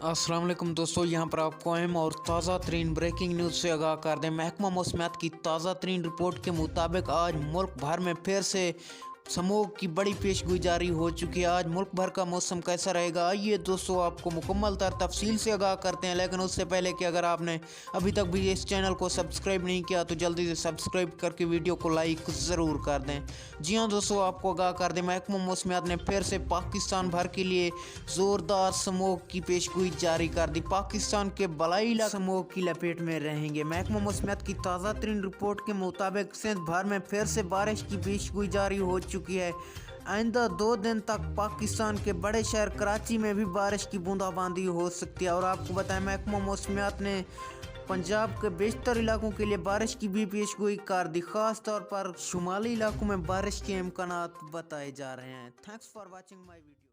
अस्सलाम वालेकुम दोस्तों, यहाँ पर आपको अहम और ताज़ा तरीन ब्रेकिंग न्यूज़ से आगाह कर दें। महकमा मौसमियात की ताज़ा तरीन रिपोर्ट के मुताबिक आज मुल्क भर में फिर से स्मॉग की बड़ी पेशगोई जारी हो चुकी है। आज मुल्क भर का मौसम कैसा रहेगा, आइए दोस्तों आपको मुकम्मल तफसील से आगाह करते हैं। लेकिन उससे पहले कि अगर आपने अभी तक भी इस चैनल को सब्सक्राइब नहीं किया तो जल्दी से सब्सक्राइब करके वीडियो को लाइक ज़रूर कर दें। जी हाँ दोस्तों, आपको आगाह कर दें, महकमा मौसमियात ने फिर से पाकिस्तान भर के लिए ज़ोरदार स्मॉग की पेशगोई जारी कर दी। पाकिस्तान के बलाई इलाके स्मॉग की लपेट में रहेंगे। महकमा मौसमियात की ताज़ा तरीन रिपोर्ट के मुताबिक सिंध भर में फिर से बारिश की पेशगोई जारी हो चुकी है। आइंदा 2 दिन तक पाकिस्तान के बड़े शहर कराची में भी बारिश की बूंदाबांदी हो सकती है। और आपको बताएं, महकमा मौसमियात ने पंजाब के बेशतर इलाकों के लिए बारिश की भी पेशगोई कर दी। खास तौर पर शुमाली इलाकों में बारिश के इम्कानात बताए जा रहे हैं। Thanks for watching my video.